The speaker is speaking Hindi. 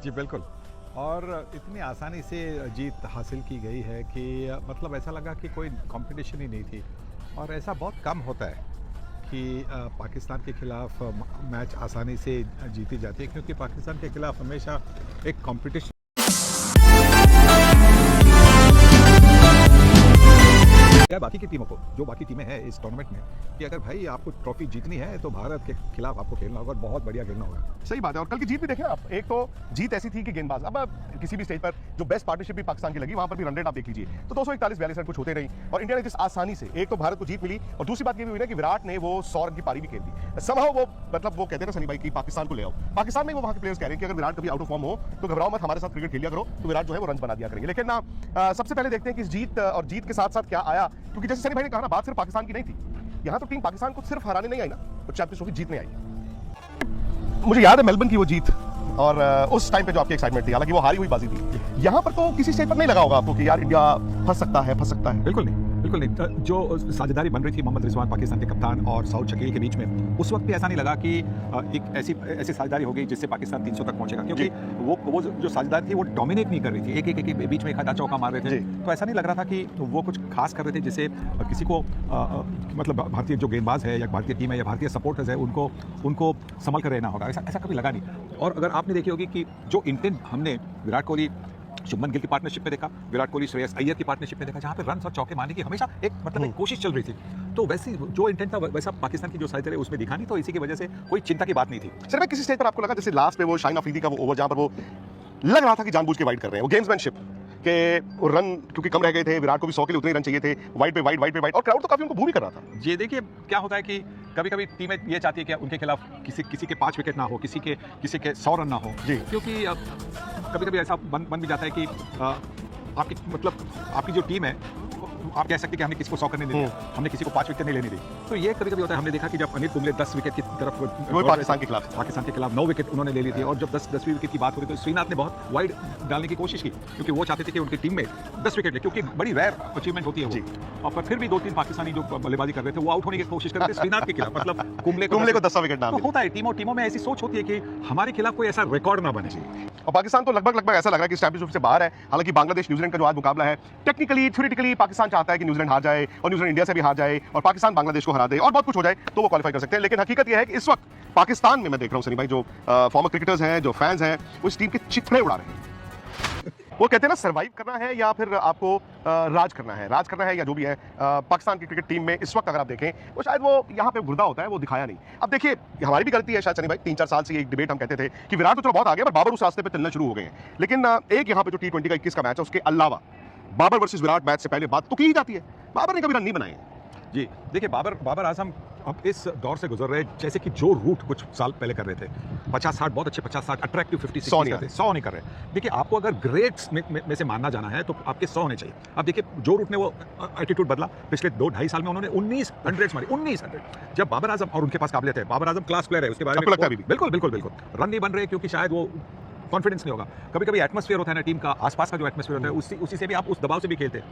जी, बिल्कुल। और इतनी आसानी से जीत हासिल की गई है कि मतलब ऐसा लगा कि कोई कॉम्पिटिशन ही नहीं थी। और ऐसा बहुत कम होता है कि पाकिस्तान के खिलाफ मैच आसानी से जीती जाती है, क्योंकि पाकिस्तान के खिलाफ हमेशा एक कॉम्पिटिशन या बाकी की टीमों को, जो बाकी टीमें हैं इस टूर्नामेंट में, कि अगर भाई आपको ट्रॉफी जीतनी है तो भारत के खिलाफ आपको खेलना होगा और बहुत बढ़िया खेलना होगा। सही बात है। और कल की जीत भी देखें आप, एक तो जीत ऐसी थी कि गेंदबाज अब किसी भी स्टेज पर जो बेस्ट पार्टनरशिप भी पाकिस्तान की लगी, वहां पर भी रन रेट आप देख लीजिए तो 241-42 रन कुछ होते नहीं, और इंडिया ने जिस आसानी से एक तो भारत को जीत मिली, और दूसरी बात ये भी हुई ना कि विराट ने वो 100 रन की पारी भी खेल दी। समहाउ वो मतलब वो कहते हैं ना सनी भाई कि पाकिस्तान को ले आओ, पाकिस्तान में वो वहां के प्लेयर्स कह रहे हैं कि अगर विराट कभी आउट ऑफ फॉर्म हो तो घबराओ मत, हमारे साथ क्रिकेट खेल लिया करो, तो विराट जो है वो रन बना दिया करेंगे। लेकिन ना सबसे पहले देखते हैं कि इस जीत और जीत के साथ साथ क्या आया, क्योंकि जैसे सनी भाई ने कहा ना, बात सिर्फ पाकिस्तान की नहीं थी। यहां तो टीम पाकिस्तान को सिर्फ हराने नहीं आई ना, तो चैंपियंस ट्रॉफी जीतने आई। मुझे याद है मेलबर्न की वो जीत, और उस टाइम पे जो आपकी एक्साइटमेंट थी, हालांकि वो हारी हुई बाजी थी। यहां पर तो किसी स्टेज पर नहीं लगा होगा आपको कि यार इंडिया फंस सकता है, फंस सकता है? बिल्कुल नहीं, बिल्कुल नहीं। जो साझेदारी बन रही थी मोहम्मद रिजवान पाकिस्तान के कप्तान और सऊद शकील के बीच में, उस वक्त भी ऐसा नहीं लगा कि एक ऐसी साझेदारी हो गई जिससे पाकिस्तान 300 तक पहुंचेगा, क्योंकि वो जो साझेदारी थी वो डोमिनेट नहीं कर रही थी, एक बीच में एक आधा चौका मार रहे थे, तो ऐसा नहीं लग रहा था कि वो कुछ खास कर रहे थे जिससे किसी को मतलब भारतीय जो गेंदबाज है या भारतीय टीम है या भारतीय सपोर्टर्स है उनको संभल कर रहना होगा, ऐसा कभी लगा नहीं। और अगर आपने देखी होगी कि जो इंटेंट हमने विराट कोहली शुभमन गिल की पार्टनरशिप में देखा, विराट कोहली श्रेयस अय्यर की पार्टनरशिप में देखा, जहां पे रन और चौके मारने की हमेशा एक मतलब एक कोशिश चल रही थी, तो वैसी जो इंटेंट था वैसा पाकिस्तान की जो साइड है उसमें दिखा नहीं, तो इसी की वजह से कोई चिंता की बात नहीं थी। सर मैं किसी स्टेज पर आपको लगा जैसे लास्ट में वो शाहीन अफरीदी का वो ओवर, जहां पर वो लग रहा था कि जानबूझ के वाइड कर रहे हैं, वो गेम्समैनशिप के रन क्योंकि कम रह गए थे, विराट को भी 100 के लिए उतने ही रन चाहिए थे, वाइड पे वाइड, वाइड पे वाइड, और क्राउड तो काफी उनको बू भी कर रहा था। ये देखिए क्या होता है कि कभी-कभी टीमें ये चाहती है कि उनके खिलाफ किसी के 5 विकेट ना हो, किसी के 100 रन ना हो, क्योंकि कभी-कभी ऐसा बन भी जाता है कि आपकी जो टीम है, आप कह सकते हैं कि हमने किसी को 100 करने नहीं दिया, हमने किसी को 5 विकेट नहीं लेने दी। तो ये कभी-कभी होता है। हमने देखा कि जब अनिल कुंबले 10 विकेट की तरफ पाकिस्तान के खिलाफ 9 विकेट उन्होंने ले ली थी, और जब 10वीं विकेट की बात हो रही तो श्रीनाथ ने बहुत वाइड डालने की कोशिश की, क्योंकि वो चाहते थे कि उनकी टीम में 10 विकेट ले, क्योंकि बड़ी रेयर अचीवमेंट होती है वो। और फिर भी 2-3 पाकिस्तानी जो बल्लेबाजी कर रहे थे वो आउट होने की कोशिश कर रहे थे श्रीनाथ के खिलाफ, मतलब कुंबले को 10 विकेट ना तो होता है। टीमों में ऐसी सोच होती है कि हमारे खिलाफ कोई ऐसा रिकॉर्ड ना बने। और पाकिस्तान तो लगभग ऐसा लग रहा है कि चैंपियनशिप से बाहर है। हालांकि बांग्लादेश न्यूजीलैंड का जो आज मुकाबला है, टेक्निकली थ्योरेटिकली पाकिस्तान चाहता है कि न्यूजीलैंड हार जाए और न्यूजीलैंड इंडिया से भी हार जाए और पाकिस्तान बांग्लादेश को हरा दे और बहुत कुछ हो जाए तो वो क्वालिफाई कर सकते हैं। लेकिन हकीकत यह है कि इस वक्त पाकिस्तान में मैं देख रहा हूं सनी भाई, जो फॉर्मर क्रिकेटर्स हैं, जो फैंस हैं, वो इस टीम के चिथड़े उड़ा रहे हैं। वो कहते हैं ना, सर्वाइव करना है या फिर आपको राज करना है या जो भी है। पाकिस्तान की क्रिकेट टीम में इस वक्त अगर आप देखें, वो शायद वो यहाँ पे गुर्दा होता है, वो दिखाया नहीं। अब देखिए हमारी भी गलती है शायद सनी भाई, 3-4 साल से एक डिबेट हम कहते थे कि विराट तो चलो बहुत आ गया, पर बाबर उस रास्ते पे चलना शुरू हो गए हैं। लेकिन एक यहाँ पे जो T20 का 21 का मैच है, उसके अलावा बाबर वर्सेस विराट मैच से पहले बात तो की ही जाती है, बाबर ने कभी रन नहीं बनाए हैं। जी, देखिए बाबर आजम अब इस दौर से गुजर रहे हैं जैसे कि जो रूट कुछ साल पहले कर रहे थे, 50-60 बहुत अच्छे 50-60 अट्रैक्टिव 50-60 100 नहीं कर रहे। देखिए आपको अगर ग्रेट्स में से मानना जाना है तो आपके 100 होने चाहिए। अब देखिए जो रूट ने वो एटीट्यूड बदला, पिछले 2-2.5 साल में उन्होंने 19 हंड्रेड्स मारी, 19 हंड्रेड। जब बाबर आजम, और उनके पास काबिलियत है, बाबर आजम क्लास प्लेयर है, उसके बारे में बिल्कुल रन नहीं बन रहे क्योंकि शायद वो कॉन्फिडेंस नहीं होगा। कभी-कभी एटमॉस्फेयर होता है ना टीम का, आसपास का जो एटमॉस्फेयर होता है, उसी से भी आप उस दबाव से भी खेलते हैं।